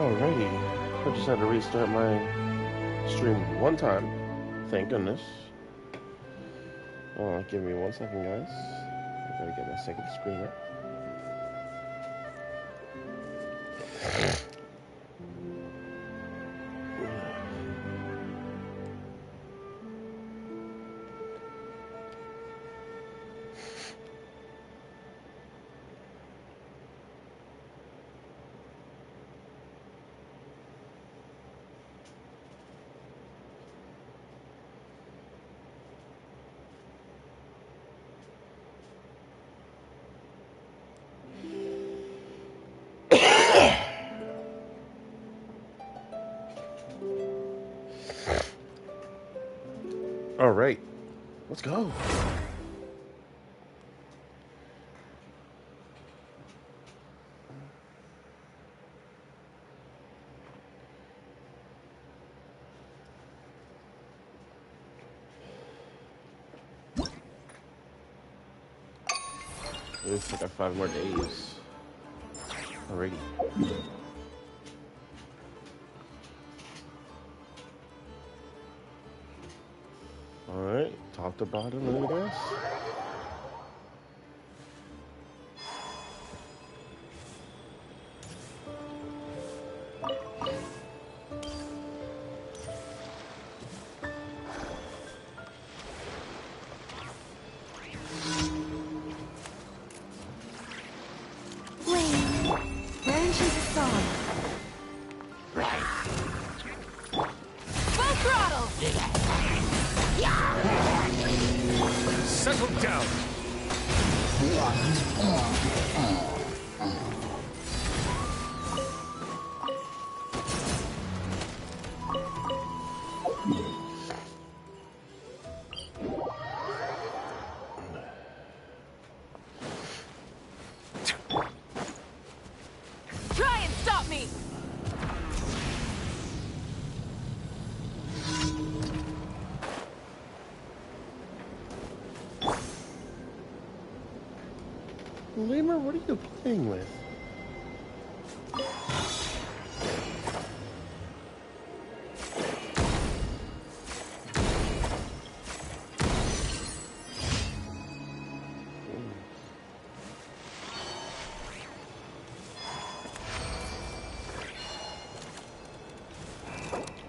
Alrighty, I just had to restart my stream one time. Thank goodness. Give me 1 second, guys. I gotta get my second screen up. Alright, let's go. Looks like I got 5 more days. Alrighty. Alright, top to bottom, I guess. Lemur, what are you playing with?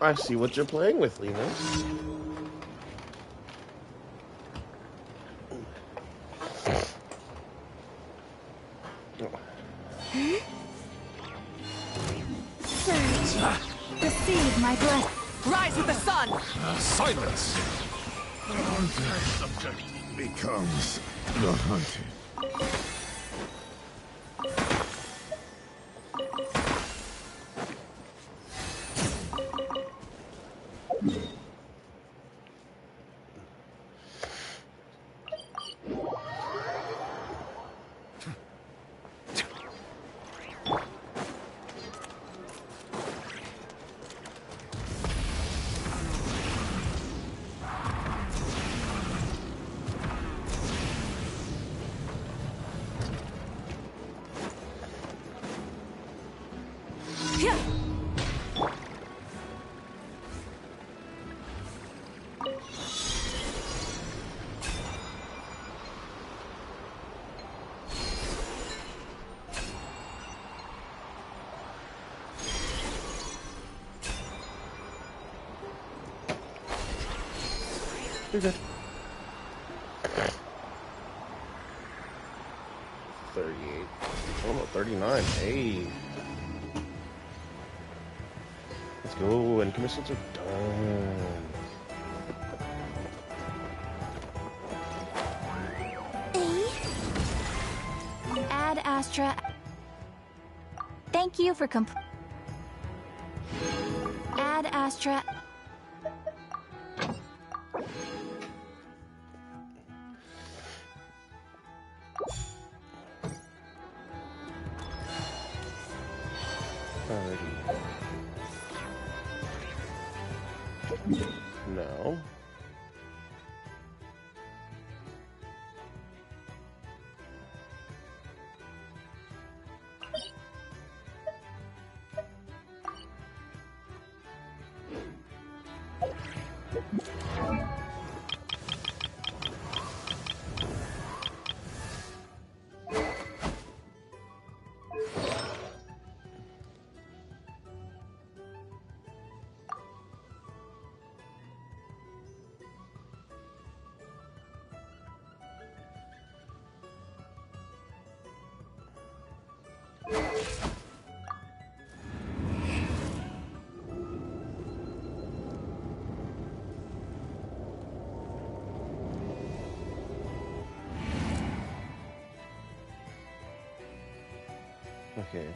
I see what you're playing with, Lemur. Receive my blessing. Rise with the sun! Silence! The hunted subject becomes the hunted. You're good. 38. Oh no, 39. Hey. Let's go. And commissions are done. Ad Astra. Thank you for Ad Astra. No. Okay.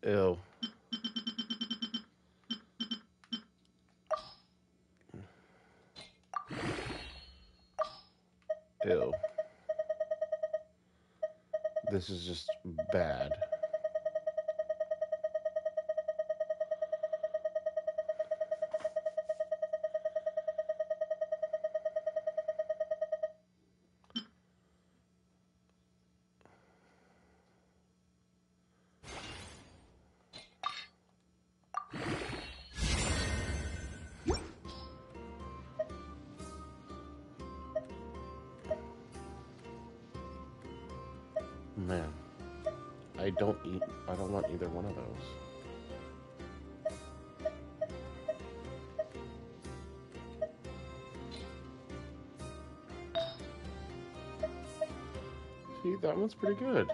Ew. Ew. This is just bad. Man, I don't want either one of those. See, that one's pretty good.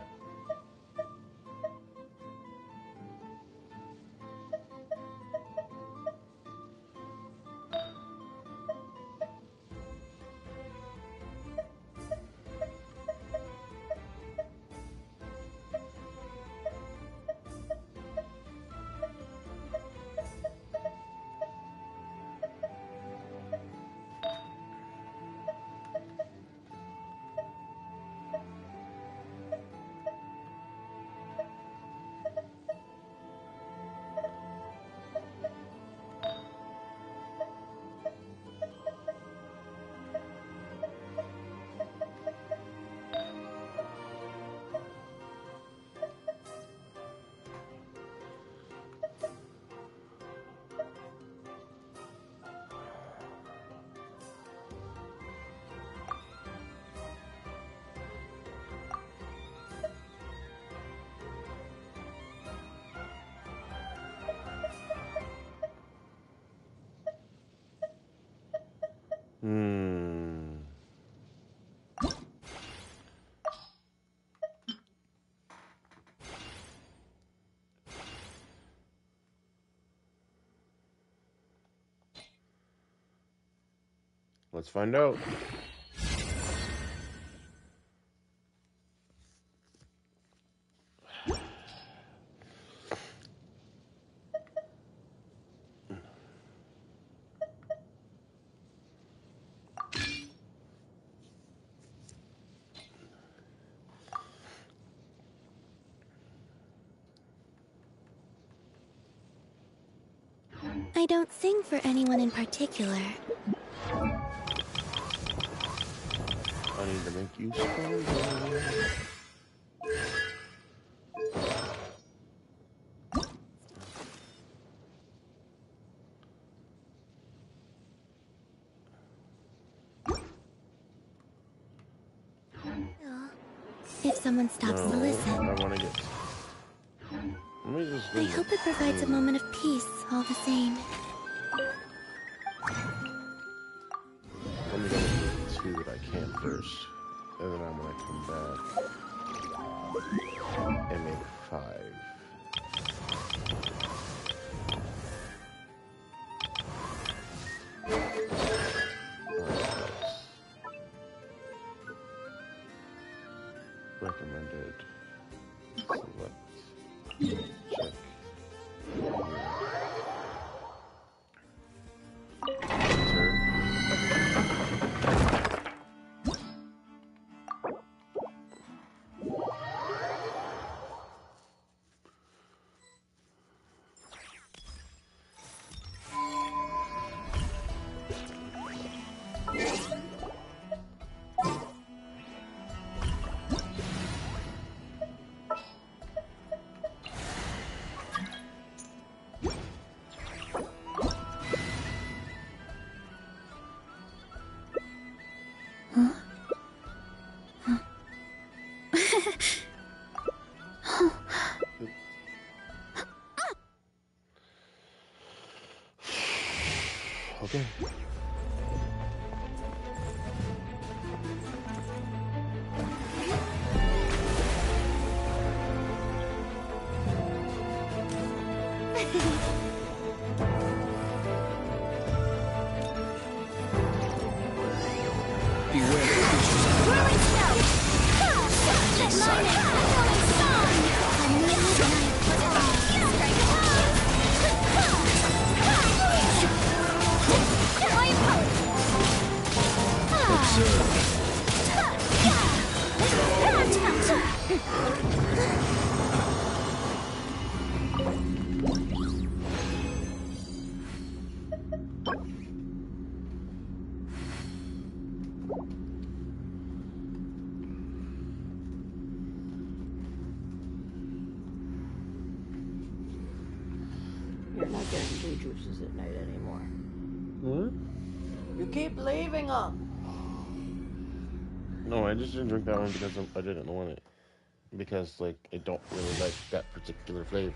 Hmm. Let's find out. I don't sing for anyone in particular. I need to make you stronger. If someone stops to listen. I want to get... Let me just I hope it provides a moment of peace all the same. Let me go to the 2 that I can first. And then I'm gonna come back and make 5. Recommended. Select. Check. Enter. Okay. You're not getting blue juices at night anymore. What? You keep leaving them. No, I just didn't drink that one because I didn't want it. Because, like, I don't really like that particular flavor.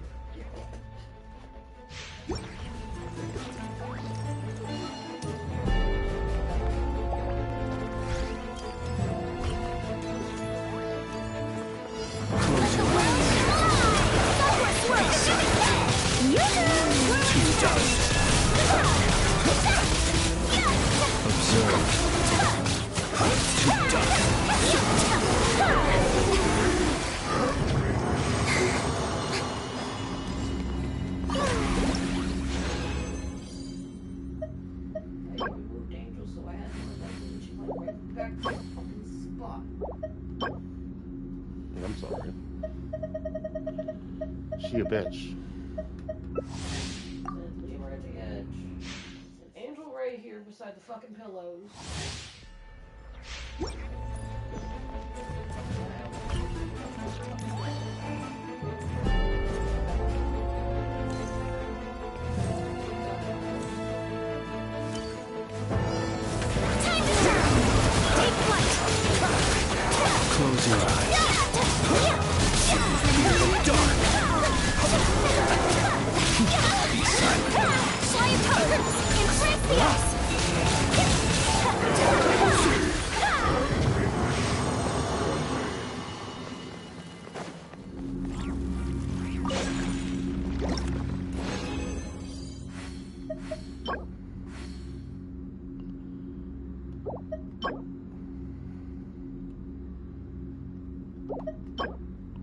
I'm sorry. She a bitch. Leave her at the edge. An angel right here beside the fucking pillows. Close your eyes. Fear the dark. Be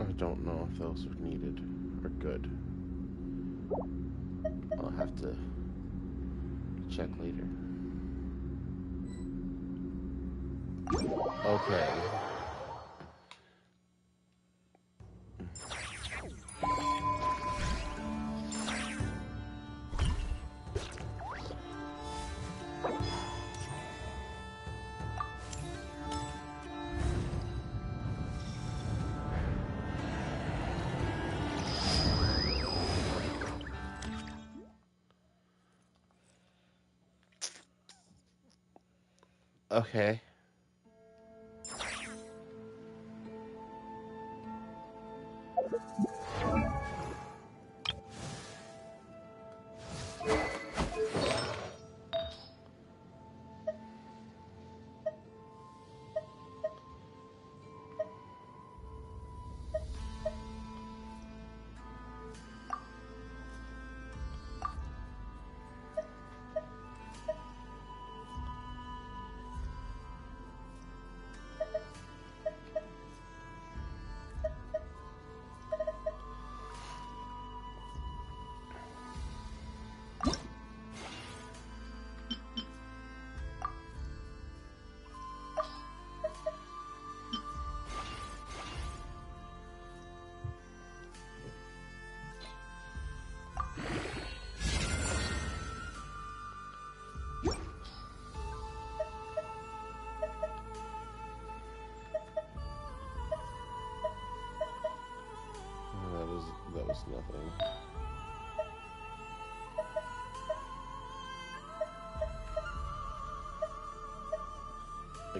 I don't know if those are needed or good. I'll have to check later. Okay. Okay.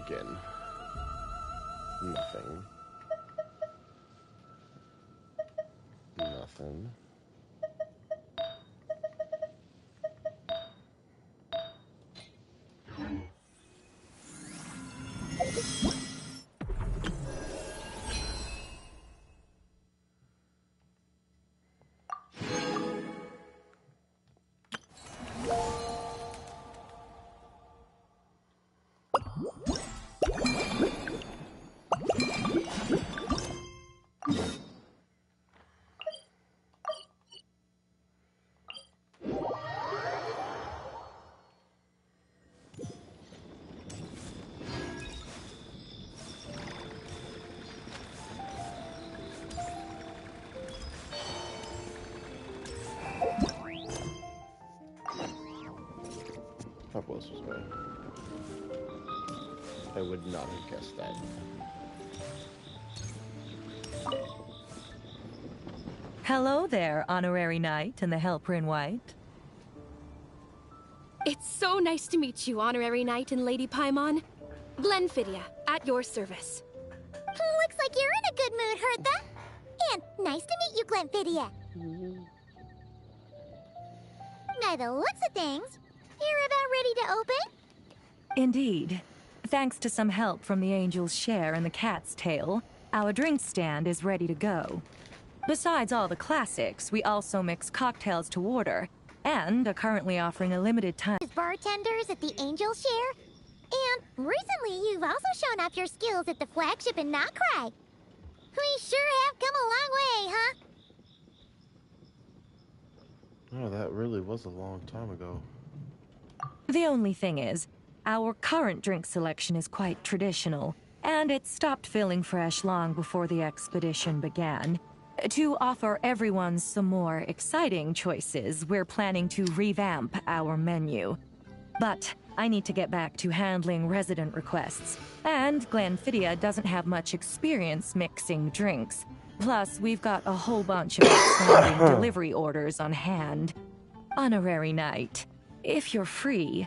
Again. Nothing. Nothing. How close was I? I would not have guessed that. Hello there, Honorary Knight and the Helper in White. It's so nice to meet you, Honorary Knight and Lady Paimon. Glenfidia, at your service. Looks like you're in a good mood, Hertha. And nice to meet you, Glenfidia. By the looks of things, you're about ready to open? Indeed. Thanks to some help from the Angel's Share and the Cat's Tail, our drink stand is ready to go. Besides all the classics, we also mix cocktails to order, and are currently offering a limited time Bartenders at the Angel Share. And recently, you've also shown off your skills at the flagship in Nockrag. We sure have come a long way, huh? Oh, that really was a long time ago. The only thing is, our current drink selection is quite traditional, and it stopped feeling fresh long before the expedition began. To offer everyone some more exciting choices, we're planning to revamp our menu. But I need to get back to handling resident requests, and Glenfidia doesn't have much experience mixing drinks. Plus, we've got a whole bunch of outstanding delivery orders on hand. Honorary Knight, if you're free,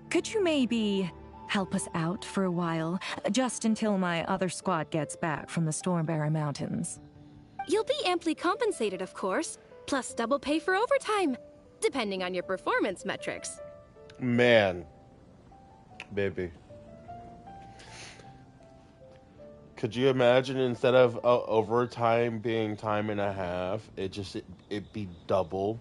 could you maybe help us out for a while, just until my other squad gets back from the Stormbearer Mountains? You'll be amply compensated, of course, plus double pay for overtime, depending on your performance metrics. Man. Baby. Could you imagine instead of overtime being time and a half, it'd be double?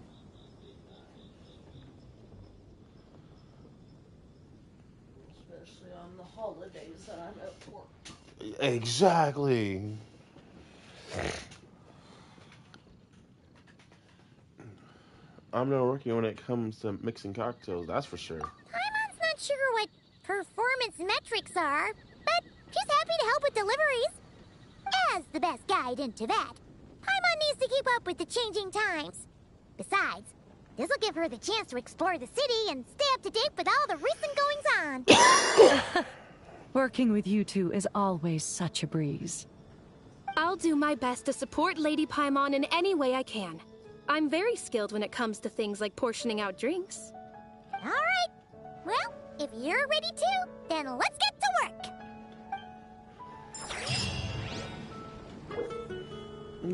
Especially on the holidays that I'm at work. Exactly. I'm not working when it comes to mixing cocktails, that's for sure. Paimon's not sure what performance metrics are, but she's happy to help with deliveries. As the best guide into that, Paimon needs to keep up with the changing times. Besides, this will give her the chance to explore the city and stay up to date with all the recent goings-on. Working with you two is always such a breeze. I'll do my best to support Lady Paimon in any way I can. I'm very skilled when it comes to things like portioning out drinks. All right. Well, if you're ready to, then let's get to work.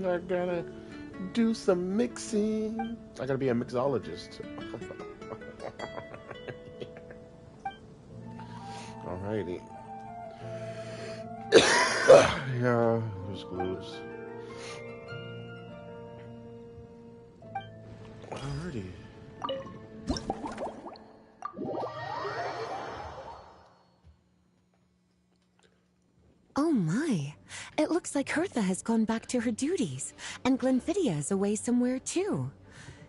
I gotta do some mixing. I gotta be a mixologist. Alrighty. Yeah, there's glues. Alrighty. Oh my. It looks like Hertha has gone back to her duties, and Glenfidia is away somewhere too.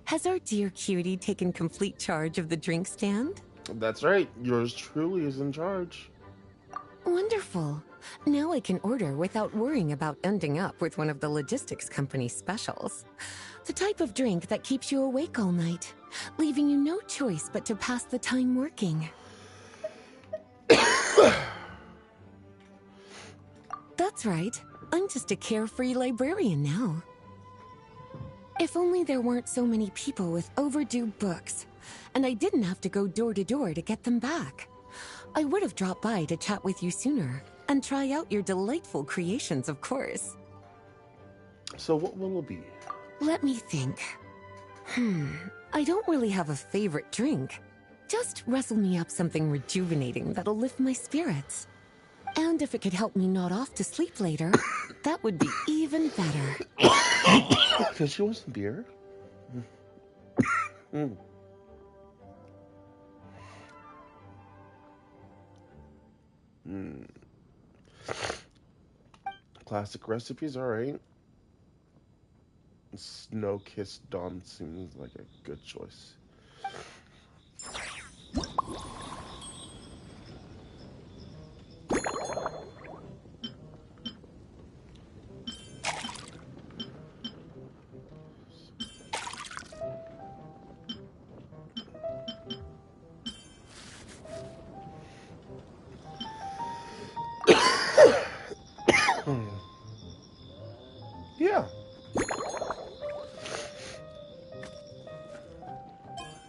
Has our dear cutie taken complete charge of the drink stand? That's right. Yours truly is in charge. Wonderful. Now I can order without worrying about ending up with one of the logistics company's specials. The type of drink that keeps you awake all night, leaving you no choice but to pass the time working. That's right. I'm just a carefree librarian now. If only there weren't so many people with overdue books, and I didn't have to go door to door to get them back. I would have dropped by to chat with you sooner and try out your delightful creations, of course. So what will it be? Let me think. I don't really have a favorite drink. Just wrestle me up something rejuvenating that'll lift my spirits. And if it could help me nod off to sleep later, that would be even better. Does she want some beer? Classic recipes, alright. Snow-Kissed Dawn seems like a good choice. Yeah.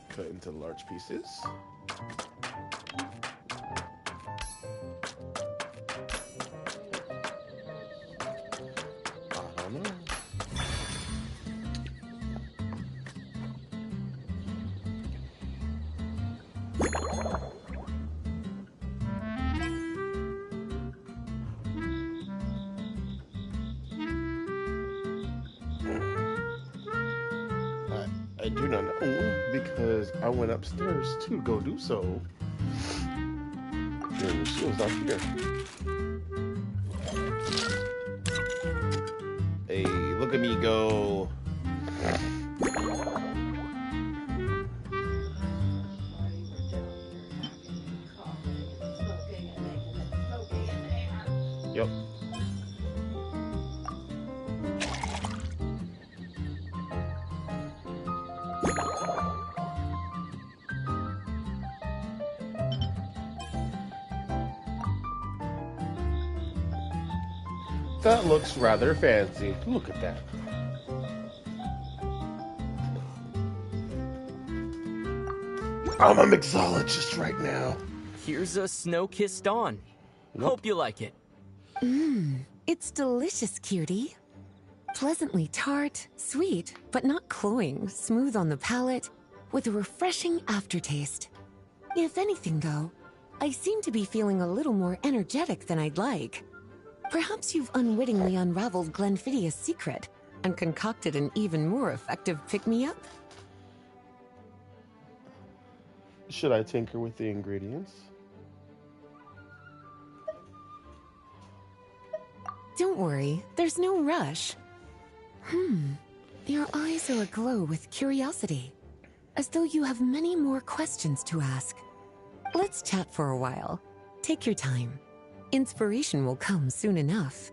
Cut into large pieces. I don't know. I do not know because I went upstairs to go do so. And she was not here. Hey, look at me go. Yep. That looks rather fancy. Look at that. I'm a mixologist right now. Here's a snow-kissed dawn. Hope you like it. It's delicious, cutie. Pleasantly tart, sweet, but not cloying, smooth on the palate, with a refreshing aftertaste. If anything, though, I seem to be feeling a little more energetic than I'd like. Perhaps you've unwittingly unraveled Glenfiddia's secret and concocted an even more effective pick-me-up? Should I tinker with the ingredients? Don't worry, there's no rush. Your eyes are aglow with curiosity, as though you have many more questions to ask. Let's chat for a while. Take your time. Inspiration will come soon enough.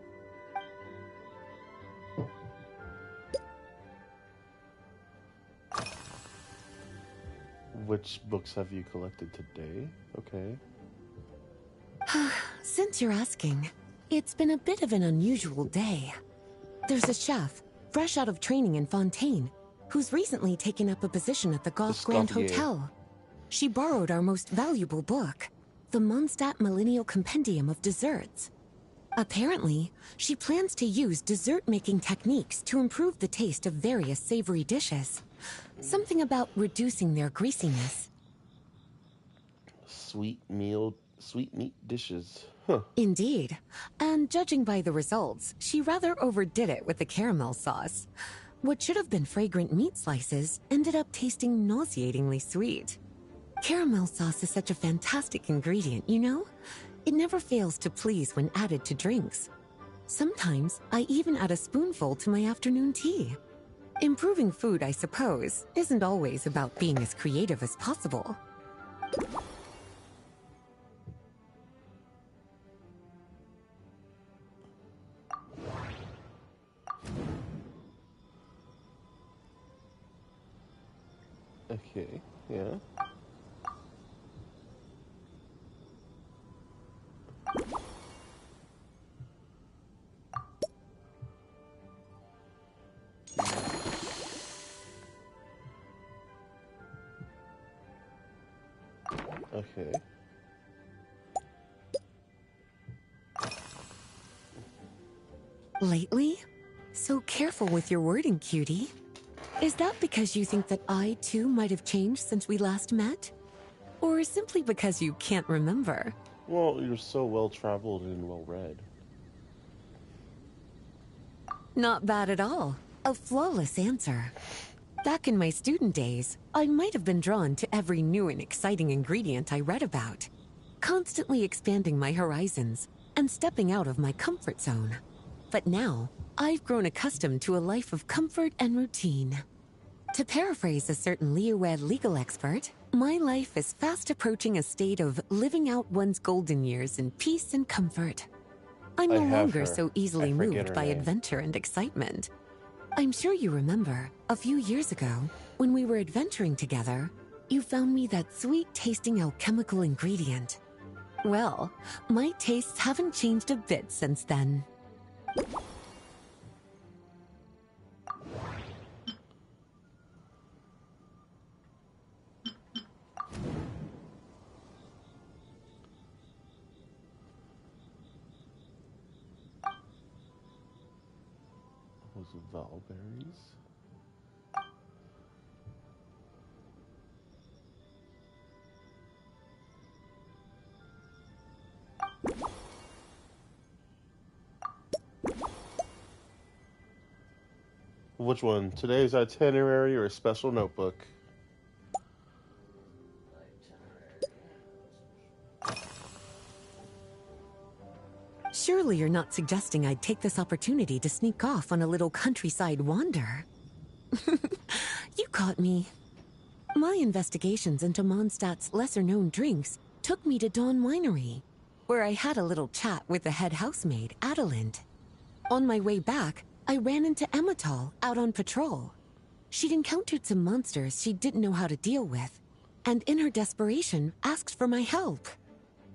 Which books have you collected today? Okay. Since you're asking, it's been a bit of an unusual day. There's a chef, fresh out of training in Fontaine, who's recently taken up a position at the Goth Grand Hotel. She borrowed our most valuable book, the Mondstadt Millennial Compendium of Desserts. Apparently, she plans to use dessert-making techniques to improve the taste of various savory dishes. Something about reducing their greasiness. Sweet meat dishes. Huh. Indeed. And judging by the results, she rather overdid it with the caramel sauce. What should have been fragrant meat slices ended up tasting nauseatingly sweet. Caramel sauce is such a fantastic ingredient, you know? It never fails to please when added to drinks. Sometimes I even add a spoonful to my afternoon tea. Improving food, I suppose, isn't always about being as creative as possible. Okay, yeah. Okay. Lately? So careful with your wording, cutie. Is that because you think that I, too, might have changed since we last met? Or simply because you can't remember? Well, you're so well-traveled and well-read. Not bad at all. A flawless answer. Back in my student days, I might have been drawn to every new and exciting ingredient I read about, constantly expanding my horizons and stepping out of my comfort zone. But now, I've grown accustomed to a life of comfort and routine. To paraphrase a certain Leo-Ed legal expert, my life is fast approaching a state of living out one's golden years in peace and comfort. I'm I no have longer her. so easily I forget moved her by name. adventure and excitement. I'm sure you remember, a few years ago, when we were adventuring together, you found me that sweet-tasting alchemical ingredient. Well, my tastes haven't changed a bit since then. Was it Valberries? Which one? Today's itinerary or a special notebook? Surely you're not suggesting I'd take this opportunity to sneak off on a little countryside wander. You caught me. My investigations into Mondstadt's lesser-known drinks took me to Dawn Winery, where I had a little chat with the head housemaid, Adelind. On my way back, I ran into Emmetall out on patrol. She'd encountered some monsters she didn't know how to deal with, and in her desperation, asked for my help.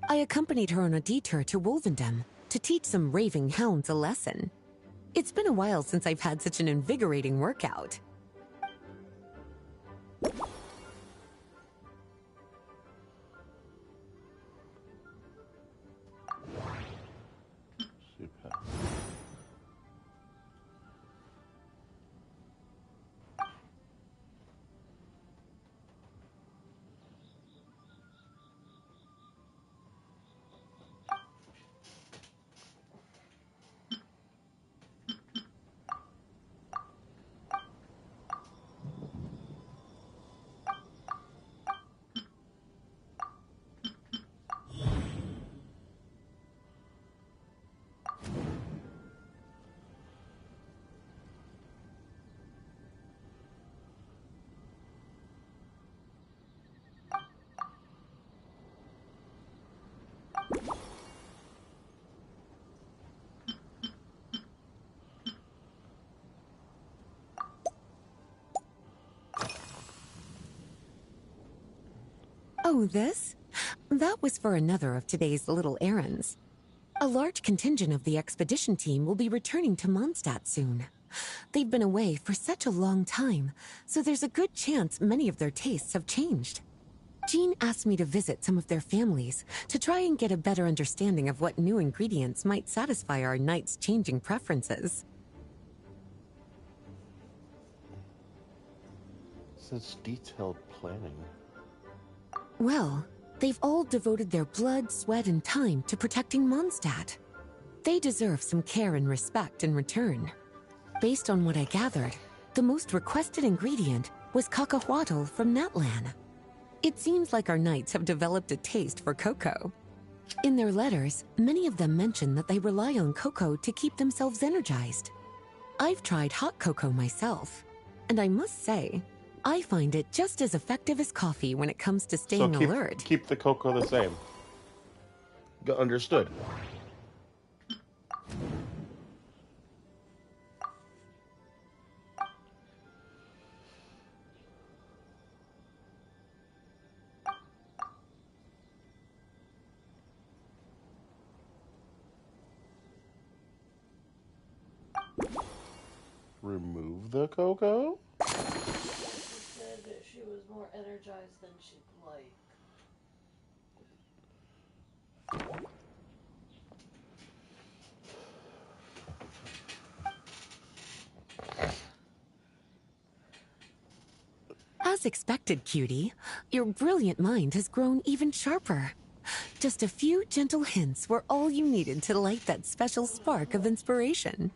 I accompanied her on a detour to Wolvendom to teach some raving hounds a lesson. It's been a while since I've had such an invigorating workout. Super. Oh, this? That was for another of today's little errands. A large contingent of the expedition team will be returning to Mondstadt soon. They've been away for such a long time, so there's a good chance many of their tastes have changed. Jean asked me to visit some of their families to try and get a better understanding of what new ingredients might satisfy our knights' changing preferences. Such detailed planning. Well, they've all devoted their blood, sweat, and time to protecting Mondstadt. They deserve some care and respect in return. Based on what I gathered, the most requested ingredient was cacahuatl from Natlan. It seems like our knights have developed a taste for cocoa. In their letters, many of them mention that they rely on cocoa to keep themselves energized. I've tried hot cocoa myself, and I must say, I find it just as effective as coffee when it comes to staying alert. Keep the cocoa the same. Understood. Remove the cocoa? She said that she was more energized than she'd like. As expected, cutie, your brilliant mind has grown even sharper. Just a few gentle hints were all you needed to light that special spark of inspiration.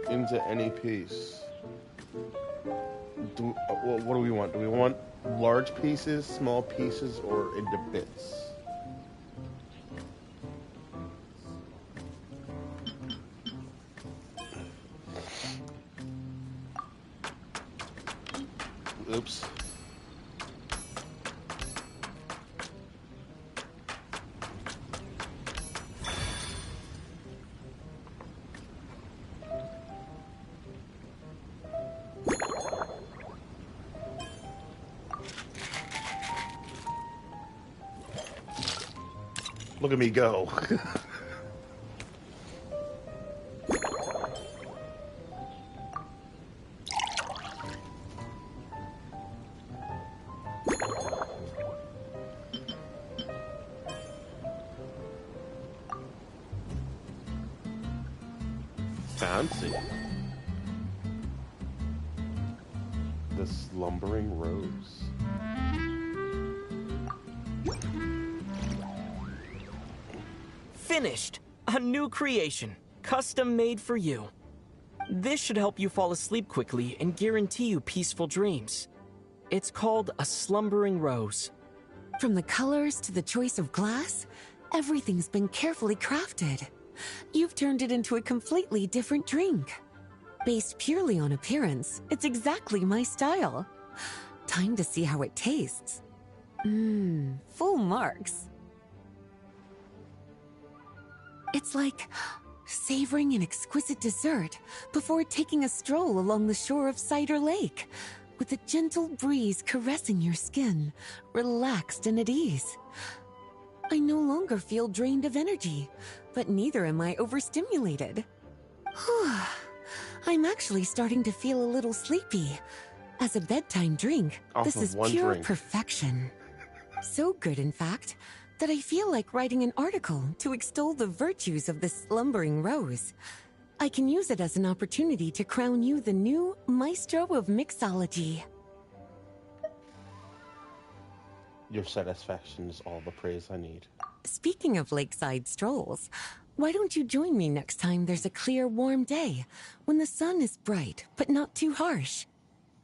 Into any piece. What do we want? Do we want large pieces, small pieces, or into bits? Oops. Look at me go. Fancy. The slumbering rose. Finished! A new creation, custom made for you. This should help you fall asleep quickly and guarantee you peaceful dreams. It's called a slumbering rose. From the colors to the choice of glass, everything's been carefully crafted. You've turned it into a completely different drink. Based purely on appearance, it's exactly my style. Time to see how it tastes. Full marks. It's like savoring an exquisite dessert before taking a stroll along the shore of Cider Lake, with a gentle breeze caressing your skin, relaxed and at ease. I no longer feel drained of energy, but neither am I overstimulated. I'm actually starting to feel a little sleepy. As a bedtime drink, this is pure perfection. So good, in fact, that I feel like writing an article to extol the virtues of the slumbering rose. I can use it as an opportunity to crown you the new maestro of mixology. Your satisfaction is all the praise I need. Speaking of lakeside strolls, why don't you join me next time there's a clear, warm day, when the sun is bright but not too harsh?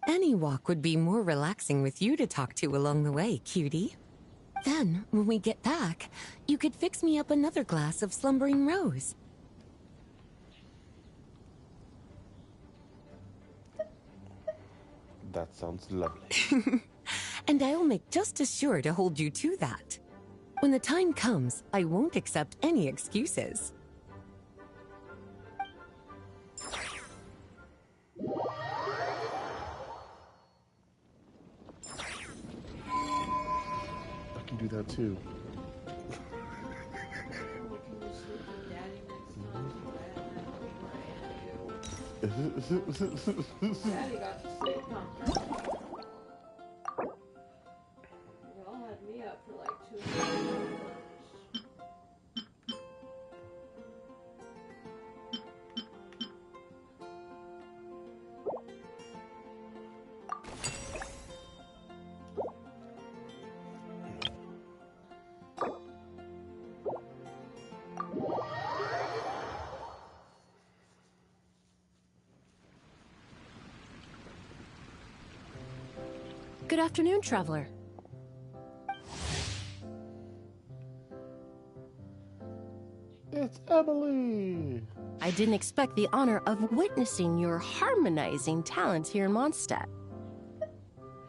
Any walk would be more relaxing with you to talk to along the way, cutie. Then, when we get back, you could fix me up another glass of slumbering rose. That sounds lovely. And I'll make just as sure to hold you to that. When the time comes, I won't accept any excuses. I can do that too. Daddy got to sleep, huh? Y'all had me up for like 2 hours. Good afternoon, traveler. It's Emily! I didn't expect the honor of witnessing your harmonizing talents here in Mondstadt.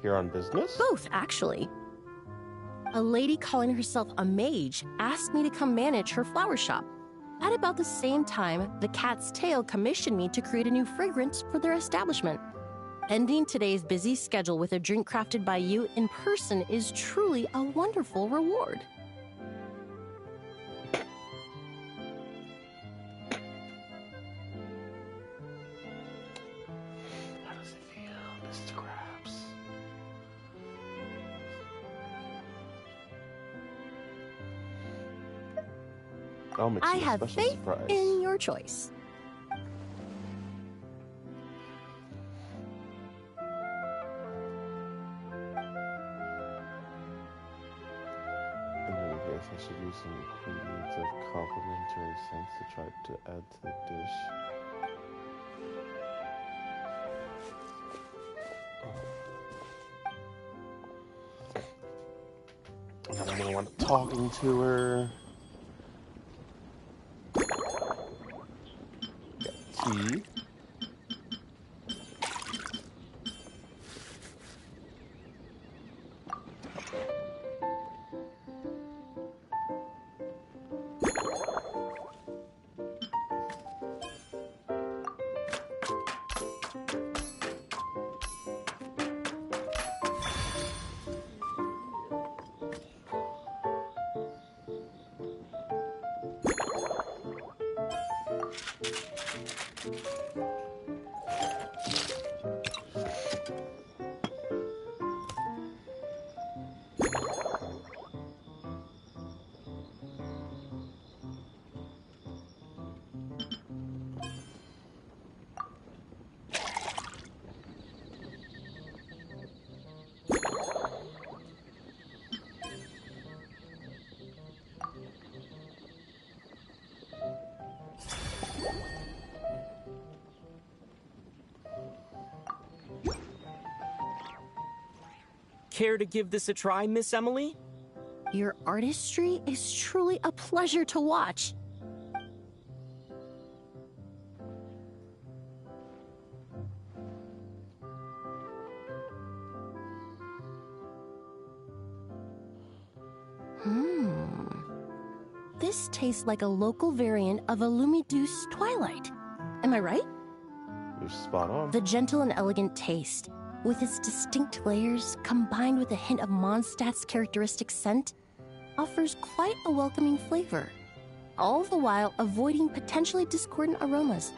Here on business? Both, actually. A lady calling herself a mage asked me to come manage her flower shop. At about the same time, the Cat's Tail commissioned me to create a new fragrance for their establishment. Ending today's busy schedule with a drink crafted by you in person is truly a wonderful reward. I'll make I you a have special faith surprise. in your choice. In any case, I should use some ingredients of complementary scents to try to add to the dish. And then I'm gonna want talking to her. Tea. Care to give this a try, Miss Emily? Your artistry is truly a pleasure to watch. This tastes like a local variant of a Lumiduce Twilight. Am I right? You're spot on. The gentle and elegant taste, with its distinct layers combined with a hint of Mondstadt's characteristic scent, offers quite a welcoming flavor, all the while avoiding potentially discordant aromas.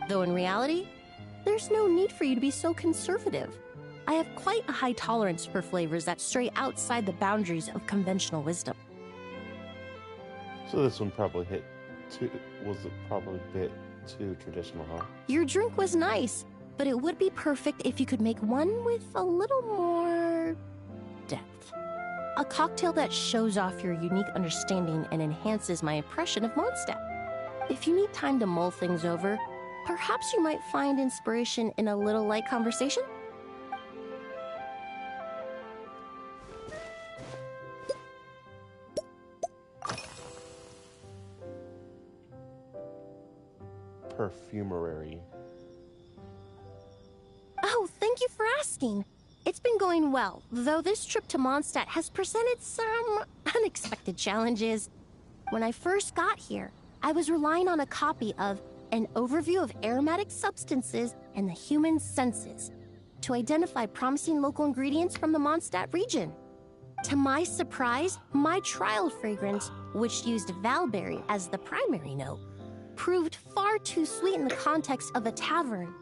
Though in reality, there's no need for you to be so conservative. I have quite a high tolerance for flavors that stray outside the boundaries of conventional wisdom. So this one probably hit too. Was it probably a bit too traditional, huh? Your drink was nice, but it would be perfect if you could make one with a little more depth. A cocktail that shows off your unique understanding and enhances my impression of Mondstadt. If you need time to mull things over, perhaps you might find inspiration in a little light conversation? Perfumery. Oh, thank you for asking. It's been going well, though this trip to Mondstadt has presented some unexpected challenges. When I first got here, I was relying on a copy of An Overview of Aromatic Substances and the Human Senses to identify promising local ingredients from the Mondstadt region. To my surprise, my trial fragrance, which used valberry as the primary note, proved far too sweet in the context of a tavern,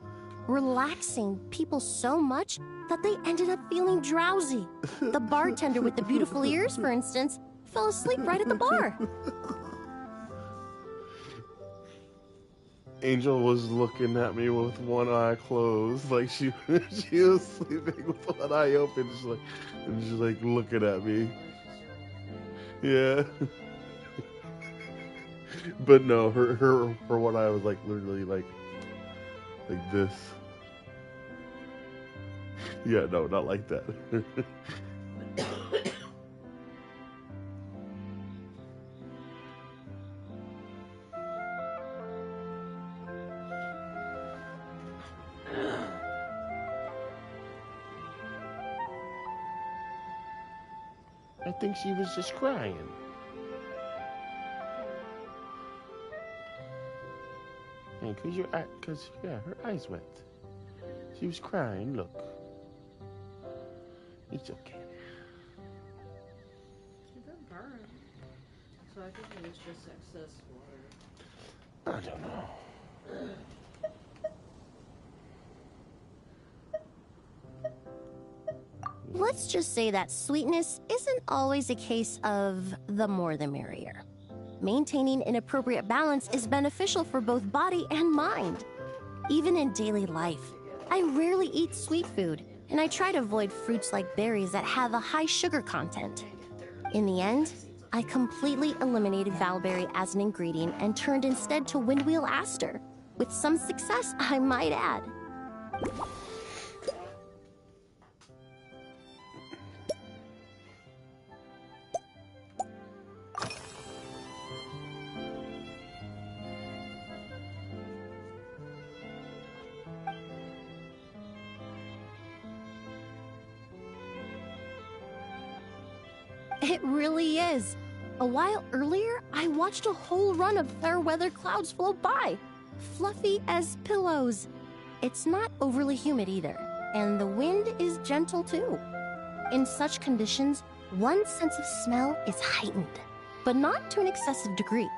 relaxing people so much that they ended up feeling drowsy. The bartender with the beautiful ears, for instance, fell asleep right at the bar. Angel was looking at me with one eye closed, like she was sleeping with one eye open, just like looking at me. Yeah. But no, her one eye was like literally like this. Yeah, no, not like that. I think she was just crying. Yeah, cause her eyes wet. She was crying. Look, it's okay. She didn't burn. So I think it was just excess water. I don't know. Let's just say that sweetness isn't always a case of the more the merrier. Maintaining an appropriate balance is beneficial for both body and mind. Even in daily life, I rarely eat sweet food, and I try to avoid fruits like berries that have a high sugar content. In the end, I completely eliminated valberry as an ingredient and turned instead to windwheel aster, with some success, I might add. It really is. A while earlier, I watched a whole run of fair weather clouds float by, fluffy as pillows. It's not overly humid either, and the wind is gentle too. In such conditions, one's sense of smell is heightened, but not to an excessive degree.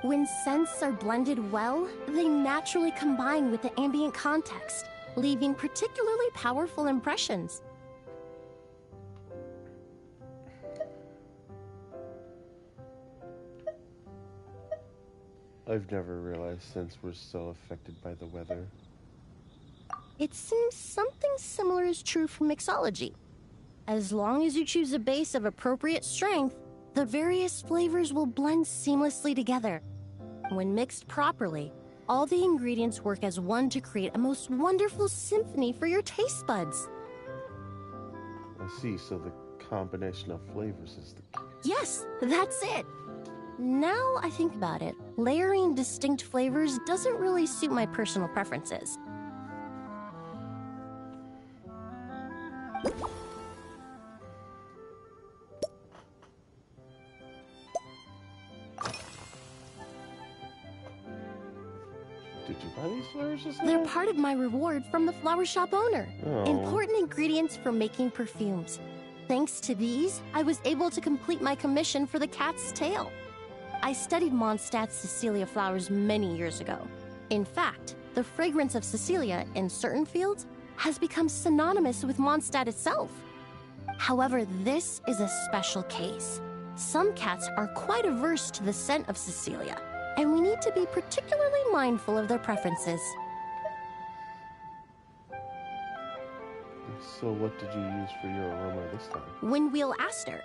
When scents are blended well, they naturally combine with the ambient context, leaving particularly powerful impressions. I've never realized scents were so affected by the weather. It seems something similar is true for mixology. As long as you choose a base of appropriate strength, the various flavors will blend seamlessly together. When mixed properly, all the ingredients work as one to create a most wonderful symphony for your taste buds. I see, so the combination of flavors is the... Yes, that's it. Now I think about it, layering distinct flavors doesn't really suit my personal preferences. Did you buy these flowers just now? They're part of my reward from the flower shop owner. Oh. Important ingredients for making perfumes. Thanks to these, I was able to complete my commission for the cat's tail. I studied Mondstadt's Cecilia flowers many years ago. In fact, the fragrance of Cecilia in certain fields has become synonymous with Mondstadt itself. However, this is a special case. Some cats are quite averse to the scent of Cecilia, and we need to be particularly mindful of their preferences. So what did you use for your aroma this time? Windwheel aster.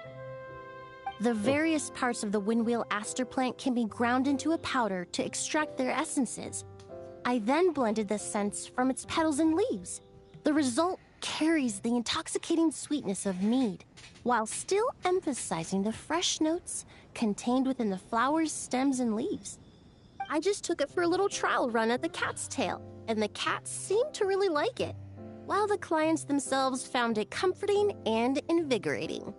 The various parts of the windwheel aster plant can be ground into a powder to extract their essences. I then blended the scents from its petals and leaves. The result carries the intoxicating sweetness of mead, while still emphasizing the fresh notes contained within the flowers, stems, and leaves. I just took it for a little trial run at the cat's tail, and the cats seemed to really like it, while the clients themselves found it comforting and invigorating.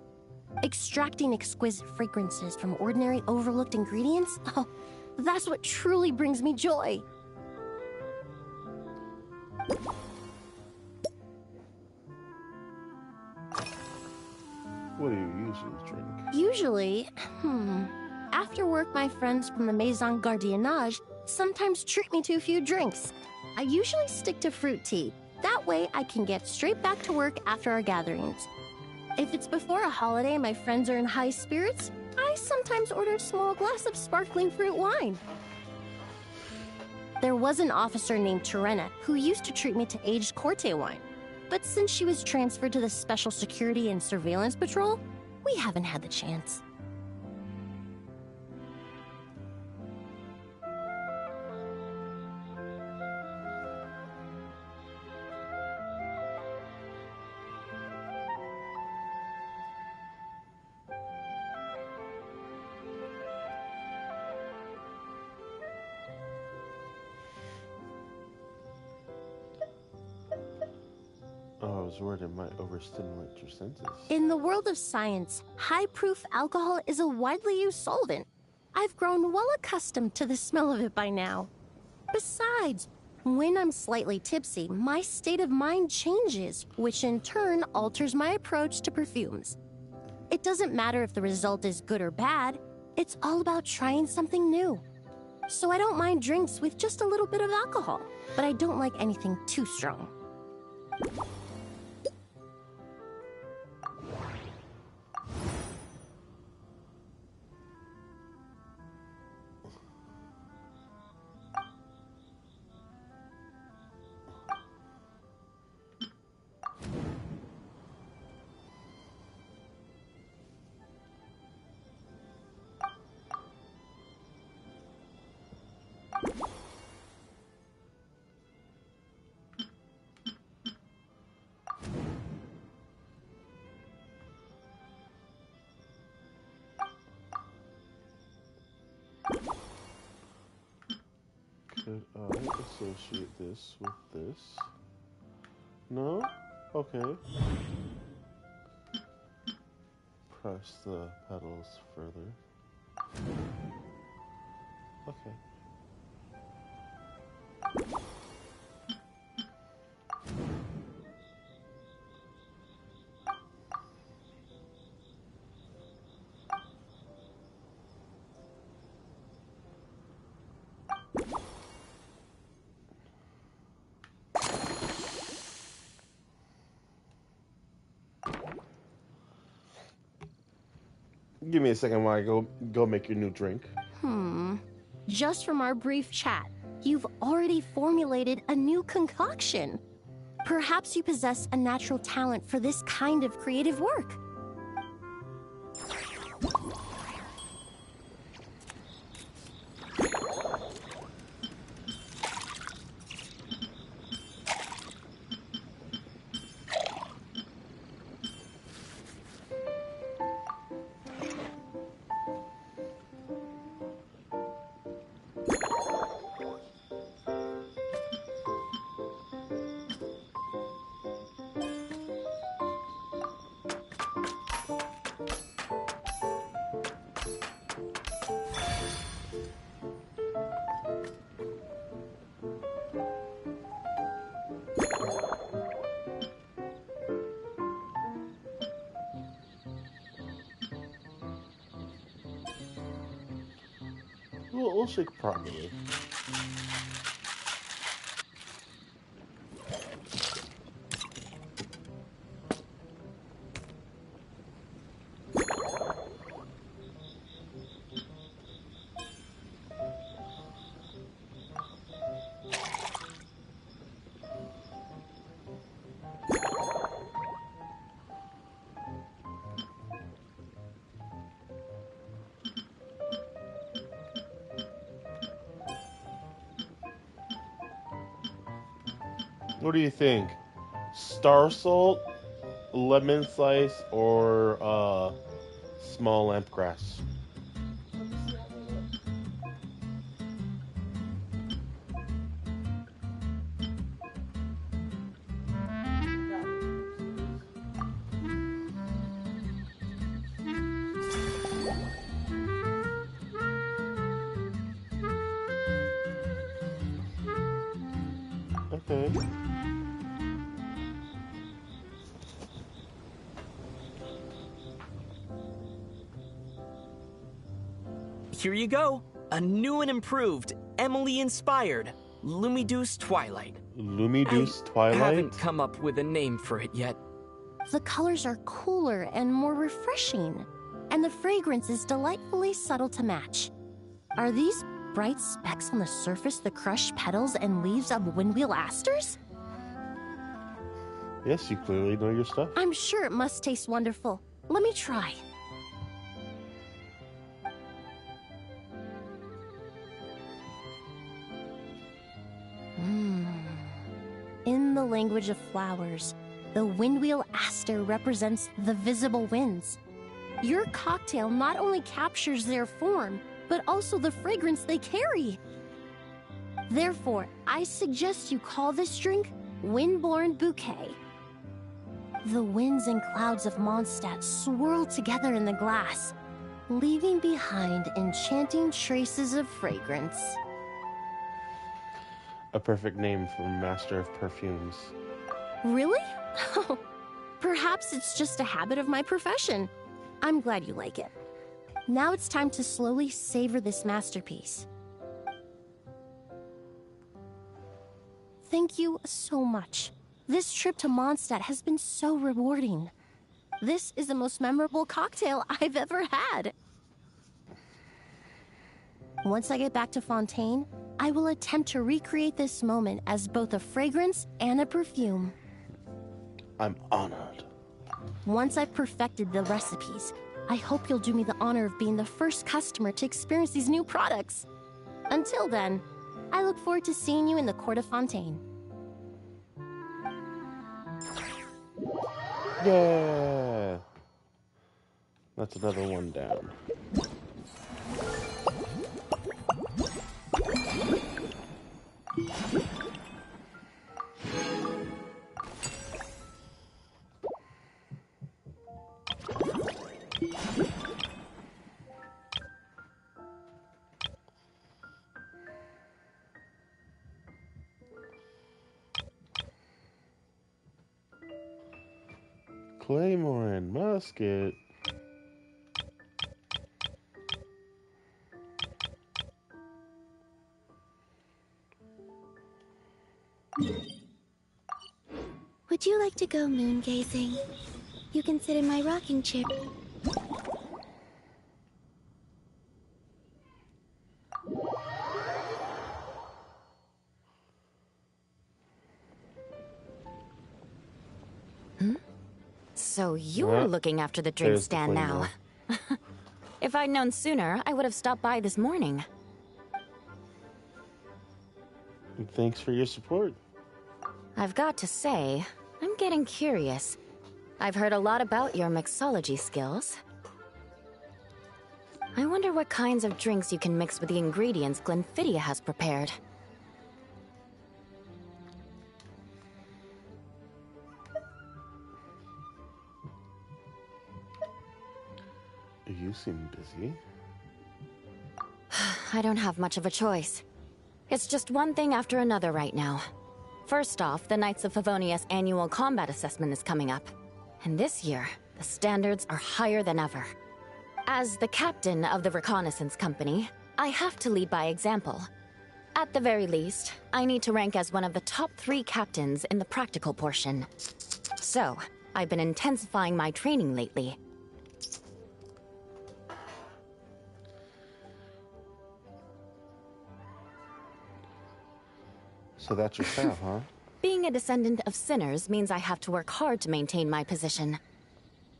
Extracting exquisite fragrances from ordinary overlooked ingredients? Oh, that's what truly brings me joy. What do you usually drink? Usually, after work, my friends from the Maison Gardiennage sometimes treat me to a few drinks. I usually stick to fruit tea. That way I can get straight back to work after our gatherings. If it's before a holiday and my friends are in high spirits, I sometimes order a small glass of sparkling fruit wine. There was an officer named Terena who used to treat me to aged Corte wine. But since she was transferred to the Special Security and Surveillance Patrol, we haven't had the chance. Oh, I was worried it might overstimulate your senses. In the world of science, high-proof alcohol is a widely used solvent. I've grown well accustomed to the smell of it by now. Besides, when I'm slightly tipsy, my state of mind changes, which in turn alters my approach to perfumes. It doesn't matter if the result is good or bad, it's all about trying something new. So I don't mind drinks with just a little bit of alcohol, but I don't like anything too strong. Should I associate this with this? No? Okay. Press the pedals further. Okay. Give me a second while I go make your new drink. Just from our brief chat, you've already formulated a new concoction. Perhaps you possess a natural talent for this kind of creative work. We'll shake properly. What do you think? Star salt, lemon slice, or small lamp grass? Okay. Here you go. A new and improved, Emily-inspired Lumiduce Twilight. Lumiduce Twilight? I haven't come up with a name for it yet. The colors are cooler and more refreshing, and the fragrance is delightfully subtle to match. Are these bright specks on the surface the crushed petals and leaves of windwheel asters? Yes, you clearly know your stuff. I'm sure it must taste wonderful. Let me try. In the language of flowers, the windwheel aster represents the visible winds. Your cocktail not only captures their form, but also the fragrance they carry. Therefore, I suggest you call this drink Windborne Bouquet. The winds and clouds of Mondstadt swirl together in the glass, leaving behind enchanting traces of fragrance. A perfect name for Master of Perfumes. Really? Perhaps it's just a habit of my profession. I'm glad you like it. Now it's time to slowly savor this masterpiece. Thank you so much. This trip to Mondstadt has been so rewarding. This is the most memorable cocktail I've ever had. Once I get back to Fontaine, I will attempt to recreate this moment as both a fragrance and a perfume. I'm honored. Once I've perfected the recipes, I hope you'll do me the honor of being the first customer to experience these new products. Until then, I look forward to seeing you in the Court of Fontaine. Yeah. That's another one down. Claymore and musket. Would you like to go moon gazing? You can sit in my rocking chair. So you're looking after the drink stand now. If I'd known sooner, I would have stopped by this morning. And thanks for your support. I've got to say, I'm getting curious. I've heard a lot about your mixology skills. I wonder what kinds of drinks you can mix with the ingredients Glenfiddich has prepared. You seem busy. I don't have much of a choice. It's just one thing after another right now. First off, the Knights of Favonius annual combat assessment is coming up. And this year, the standards are higher than ever. As the captain of the reconnaissance company, I have to lead by example. At the very least, I need to rank as one of the top 3 captains in the practical portion. So, I've been intensifying my training lately. So that's your staff, huh? Being a descendant of sinners means I have to work hard to maintain my position.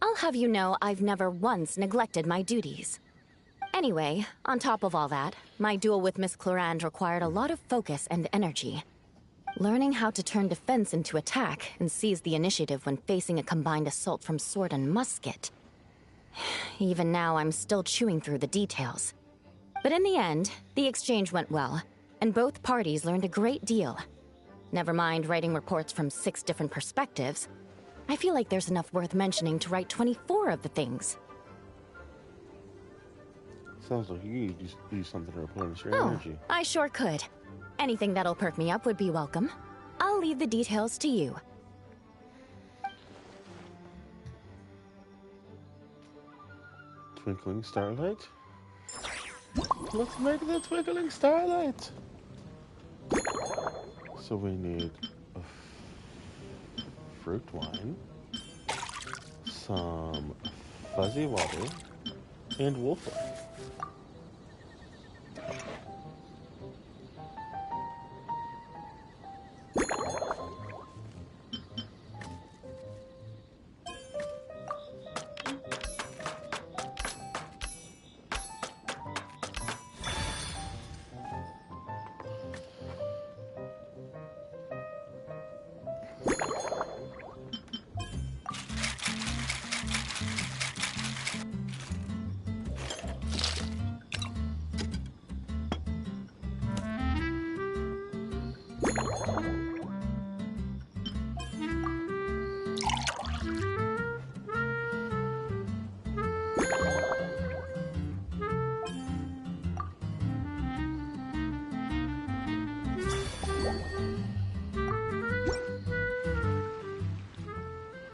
I'll have you know I've never once neglected my duties. Anyway, on top of all that, my duel with Miss Clorand required a lot of focus and energy. Learning how to turn defense into attack and seize the initiative when facing a combined assault from sword and musket. Even now, I'm still chewing through the details. But in the end, the exchange went well, and both parties learned a great deal. Never mind writing reports from 6 different perspectives. I feel like there's enough worth mentioning to write 24 of the things. Sounds like you could use something to replenish your energy. I sure could. Anything that'll perk me up would be welcome. I'll leave the details to you. Twinkling starlight? Let's make the twinkling starlight! So we need a fruit wine, some fuzzy water, and wolf wine.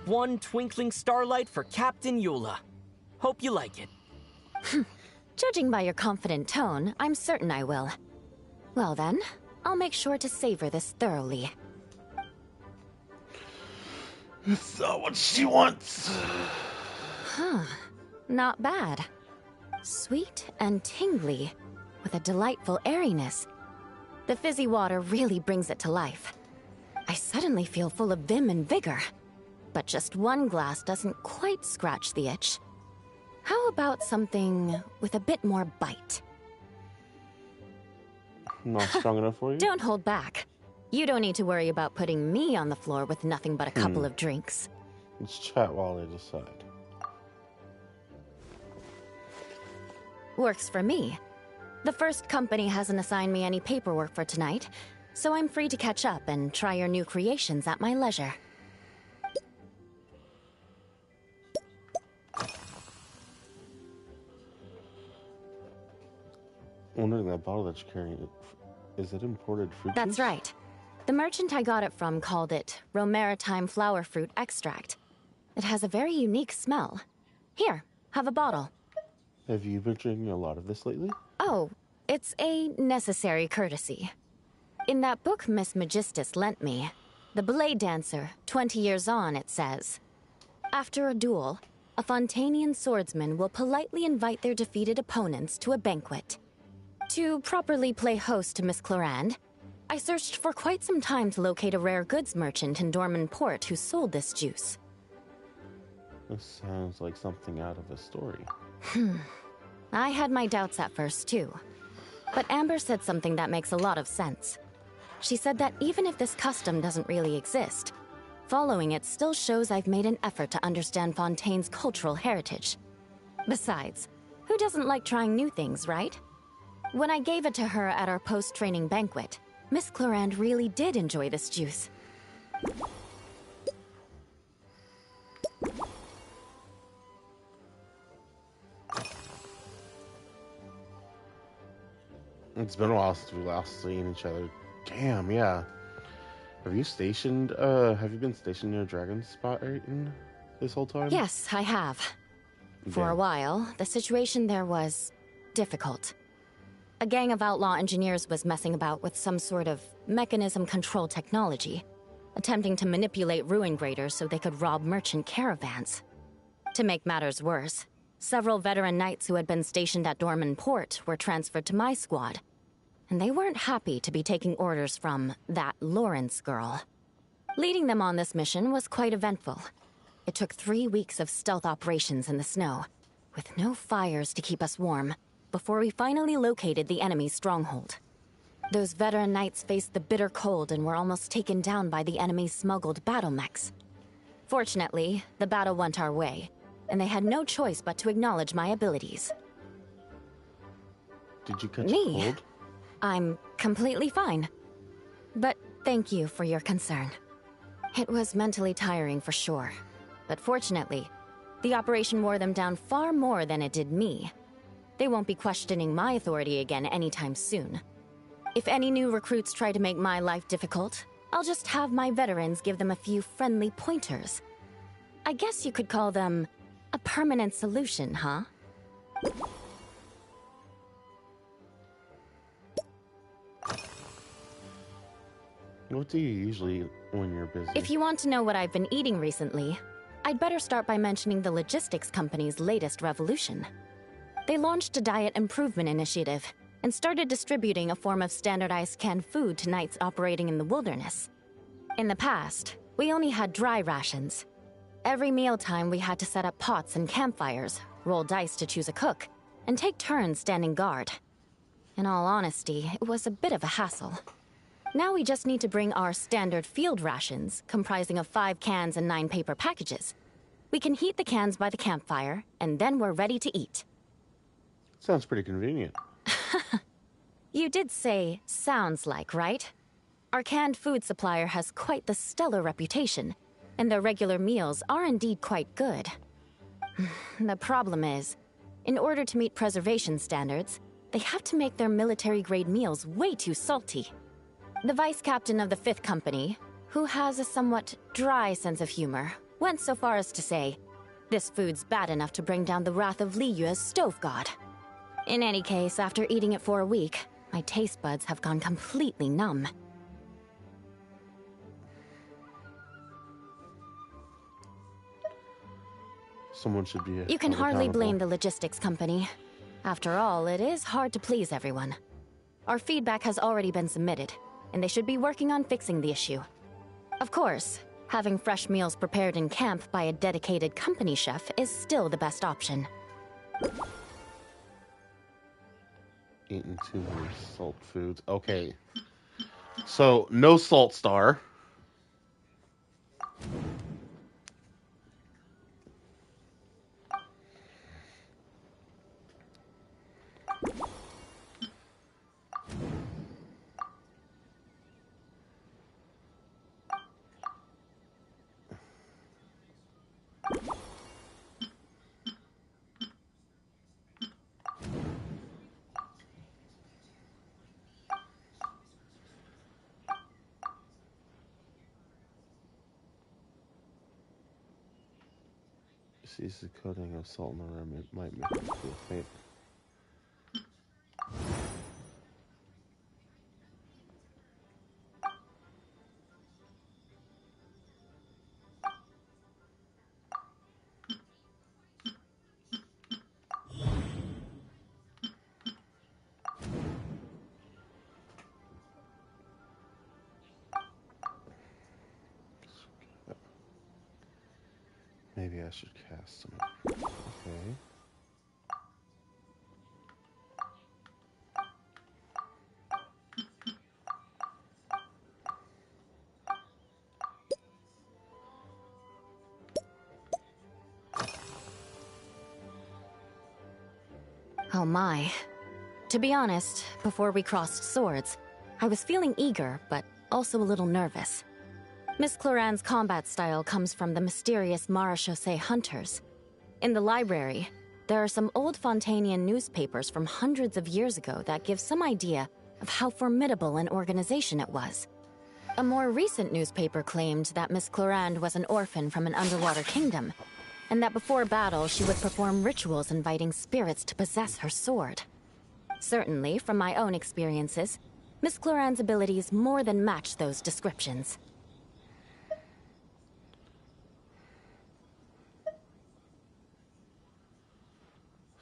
One twinkling starlight for Captain Eula. Hope you like it. Judging by your confident tone, I'm certain I will. Well then, I'll make sure to savor this thoroughly. That's not what she wants. Not bad. Sweet and tingly, with a delightful airiness. The fizzy water really brings it to life. I suddenly feel full of vim and vigor. But just one glass doesn't quite scratch the itch. How about something with a bit more bite? Not strong enough for you? Don't hold back. You don't need to worry about putting me on the floor with nothing but a couple of drinks. Let's chat while I decide. Works for me. The first company hasn't assigned me any paperwork for tonight, so I'm free to catch up and try your new creations at my leisure. Wondering that bottle that you're carrying, is it imported fruit That's juice? right. The merchant I got it from called it Romaritime flower fruit extract. It has a very unique smell. Here, have a bottle. Have you been drinking a lot of this lately? Oh, it's a necessary courtesy. In that book Miss Magistus lent me, The Blade Dancer, 20 Years On, it says, after a duel, a Fontanian swordsman will politely invite their defeated opponents to a banquet. To properly play host to Miss Clarande, I searched for quite some time to locate a rare goods merchant in Dorman Port who sold this juice. This sounds like something out of a story. I had my doubts at first, too. But Amber said something that makes a lot of sense. She said that even if this custom doesn't really exist, following it still shows I've made an effort to understand Fontaine's cultural heritage. Besides, who doesn't like trying new things, right? When I gave it to her at our post-training banquet, Miss Clarande really did enjoy this juice. It's been a while since we last seen each other. Damn, yeah. Have you been stationed near Dragon's Spot in this whole time? Yes, I have. For a while, the situation there was difficult. A gang of outlaw engineers was messing about with some sort of mechanism control technology, attempting to manipulate ruin graders so they could rob merchant caravans. To make matters worse, several veteran knights who had been stationed at Dorman Port were transferred to my squad, and they weren't happy to be taking orders from that Lawrence girl. Leading them on this mission was quite eventful. It took 3 weeks of stealth operations in the snow, with no fires to keep us warm, before we finally located the enemy's stronghold. Those veteran knights faced the bitter cold and were almost taken down by the enemy's smuggled battle mechs. Fortunately, the battle went our way, and they had no choice but to acknowledge my abilities. Did you catch a cold? I'm completely fine. But thank you for your concern. It was mentally tiring for sure, but fortunately, the operation wore them down far more than it did me. They won't be questioning my authority again anytime soon. If any new recruits try to make my life difficult, I'll just have my veterans give them a few friendly pointers. I guess you could call them a permanent solution, huh? What do you usually eat when you're busy? If you want to know what I've been eating recently, I'd better start by mentioning the logistics company's latest revolution. They launched a diet improvement initiative and started distributing a form of standardized canned food to knights operating in the wilderness. In the past, we only had dry rations. Every mealtime we had to set up pots and campfires, roll dice to choose a cook, and take turns standing guard. In all honesty, it was a bit of a hassle. Now we just need to bring our standard field rations, comprising of 5 cans and 9 paper packages. We can heat the cans by the campfire, and then we're ready to eat. Sounds pretty convenient. You did say, sounds like, right? Our canned food supplier has quite the stellar reputation, and their regular meals are indeed quite good. The problem is, in order to meet preservation standards, they have to make their military-grade meals way too salty. The vice captain of the 5th Company, who has a somewhat dry sense of humor, went so far as to say, this food's bad enough to bring down the wrath of Liyue's stove god. In any case, after eating it for a week, my taste buds have gone completely numb. Someone should be You can hardly accountable. blame the logistics company. After all, it is hard to please everyone. Our feedback has already been submitted, and they should be working on fixing the issue. Of course, having fresh meals prepared in camp by a dedicated company chef is still the best option. Eating too many salt foods. Okay. So, no salt star. sees the coating of salt in the rim, it might make it feel faint. Maybe I should cast some. Okay. Oh my. To be honest, before we crossed swords, I was feeling eager, but also a little nervous. Miss Cloran's combat style comes from the mysterious Marechaussee hunters. In the library, there are some old Fontanian newspapers from hundreds of years ago that give some idea of how formidable an organization it was. A more recent newspaper claimed that Miss Cloran was an orphan from an underwater kingdom, and that before battle she would perform rituals inviting spirits to possess her sword. Certainly, from my own experiences, Miss Cloran's abilities more than match those descriptions.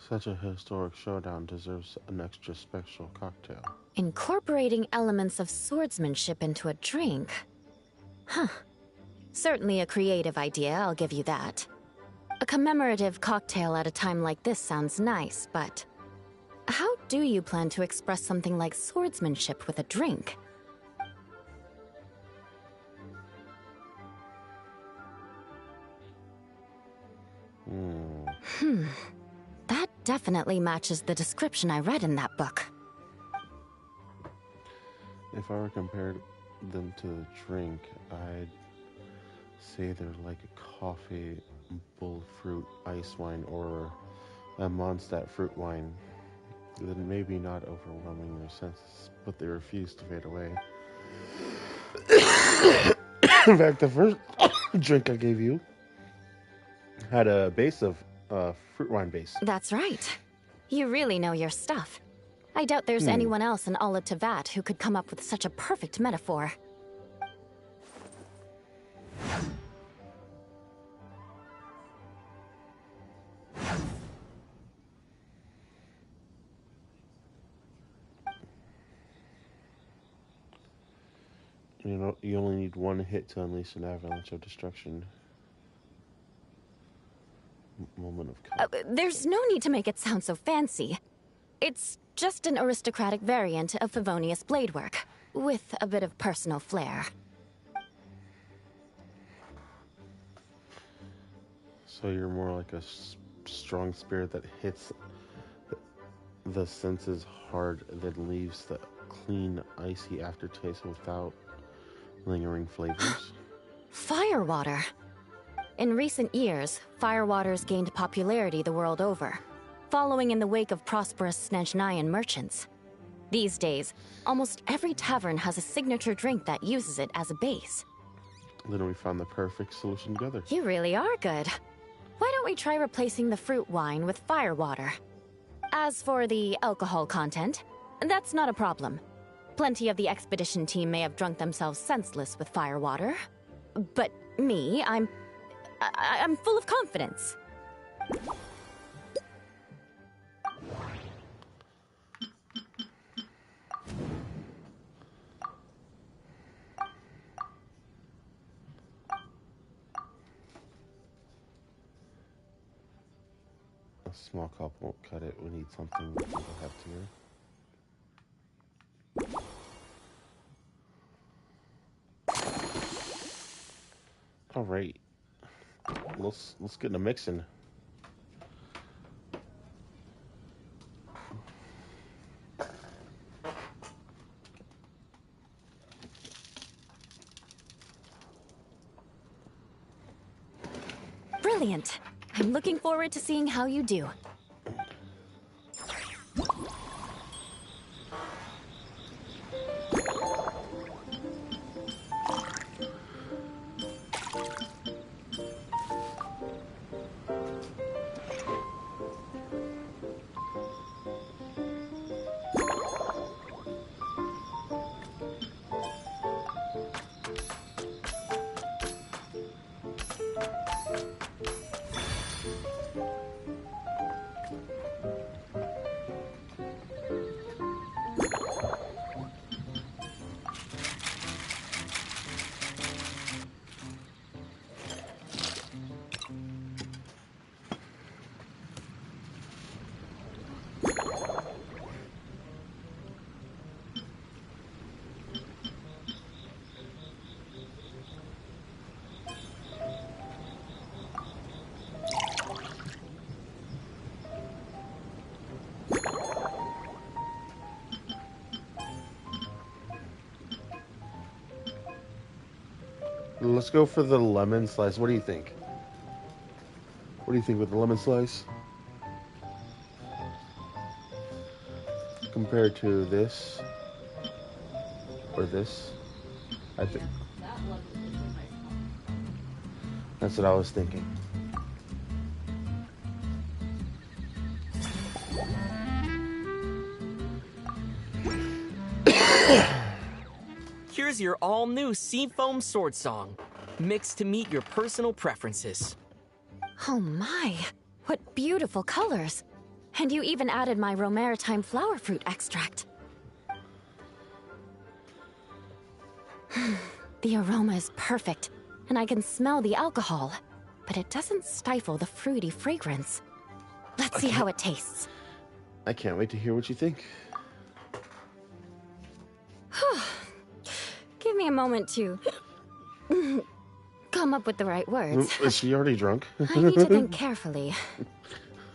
Such a historic showdown deserves an extra special cocktail. Incorporating elements of swordsmanship into a drink? Huh. Certainly a creative idea, I'll give you that. A commemorative cocktail at a time like this sounds nice, but how do you plan to express something like swordsmanship with a drink? That definitely matches the description I read in that book. If I were to compare them to the drink, I'd say they're like a coffee, bull fruit, ice wine, or a Mondstadt fruit wine. Then maybe not overwhelming their senses, but they refuse to fade away. In fact, the first drink I gave you had a base of fruit wine base. That's right. You really know your stuff. I doubt there's anyone else in all of Tevat who could come up with such a perfect metaphor. You know, you only need one hit to unleash an avalanche of destruction. Moment of There's no need to make it sound so fancy. It's just an aristocratic variant of Favonius bladework, with a bit of personal flair. So you're more like a strong spirit that hits the senses hard, then leaves the clean, icy aftertaste without lingering flavors? Firewater. In recent years, firewaters gained popularity the world over, following in the wake of prosperous Snezhnayan merchants. These days, almost every tavern has a signature drink that uses it as a base. Then we found the perfect solution together. You really are good. Why don't we try replacing the fruit wine with firewater? As for the alcohol content, that's not a problem. Plenty of the expedition team may have drunk themselves senseless with firewater. But me, I'm full of confidence. A small cup won't cut it. We need something we will have here. All right. Let's get into mixing. Brilliant. I'm looking forward to seeing how you do. Let's go for the lemon slice. What do you think? What do you think with the lemon slice? Compared to this or this? I think that's what I was thinking. Here's your all-new Seafoam Sword Song, mixed to meet your personal preferences. Oh my, what beautiful colors. And you even added my Romaritime flower fruit extract. The aroma is perfect, and I can smell the alcohol, but it doesn't stifle the fruity fragrance. Let's see how it tastes. I can't wait to hear what you think. Give me a moment to come up with the right words. Is she already drunk? I need to think carefully.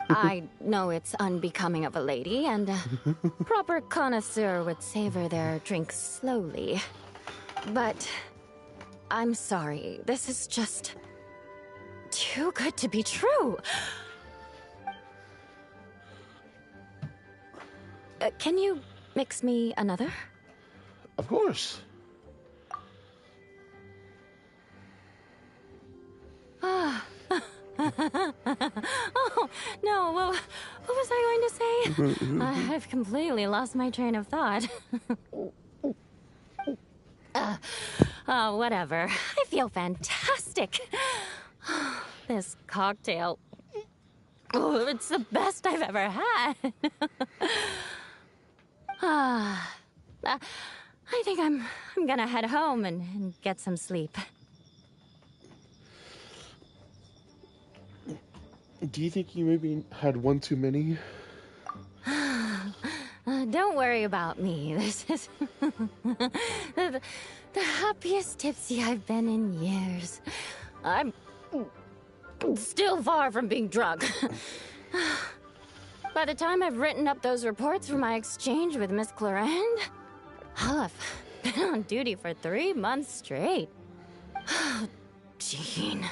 I know it's unbecoming of a lady, and a proper connoisseur would savor their drink slowly. But I'm sorry, this is just too good to be true. Can you mix me another? Of course. Oh, no, what was I going to say? I've completely lost my train of thought. Oh, whatever. I feel fantastic. This cocktail... Oh, it's the best I've ever had. I think I'm gonna head home and get some sleep. Do you think you maybe had one too many? Don't worry about me. This is the happiest tipsy I've been in years. I'm still far from being drunk. By the time I've written up those reports for my exchange with Miss Clarend, I'll have been on duty for 3 months straight. Jean,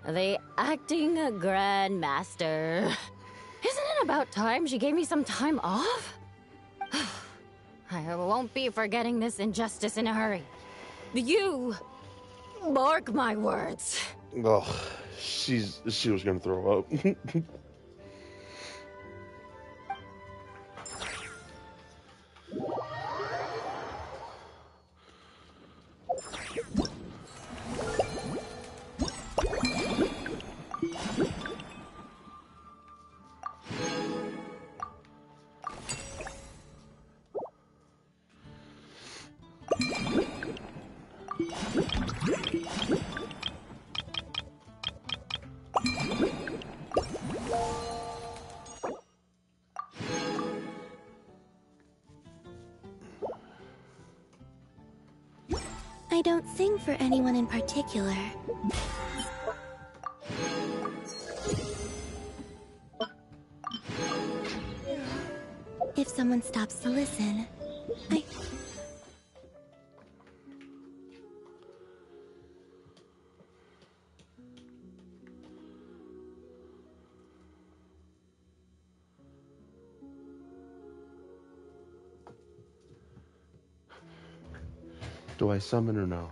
the acting grandmaster. Isn't it about time she gave me some time off? I won't be forgetting this injustice in a hurry. You mark my words. Oh, she was gonna throw up. I don't sing for anyone in particular. If someone stops to listen, Do I summon or no?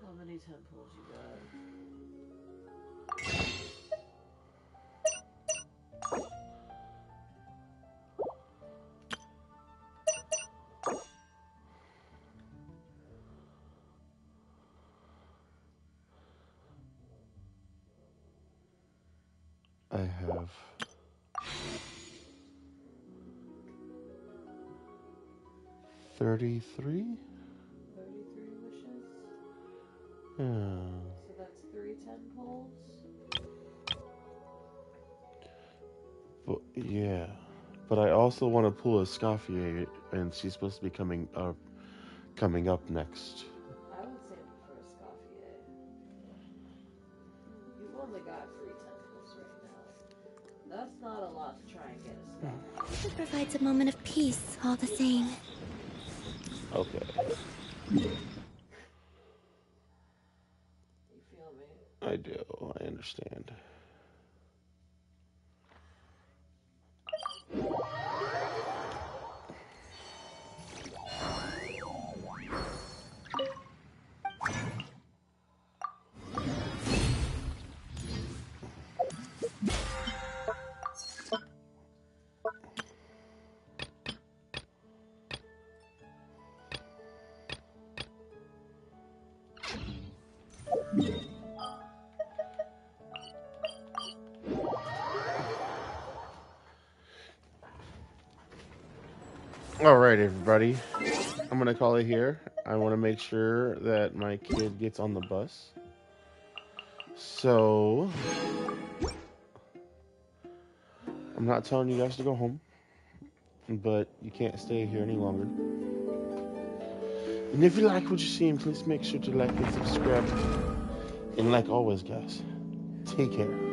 How many temples you got? I have 33. 33 wishes? Yeah. So that's 3 temples? But, yeah. But I also want to pull a Scoffier, and she's supposed to be coming up next. I would say for a Scoffier. You've only got 3 temples right now. That's not a lot to try and get a Scoffier. it provides a moment of peace all the same. Okay. I do. I understand. All right, everybody. I'm gonna call it here. I want to make sure that my kid gets on the bus. So I'm not telling you guys to go home, but you can't stay here any longer. And if you like what you're seeing, please make sure to like and subscribe. And like always, guys, take care.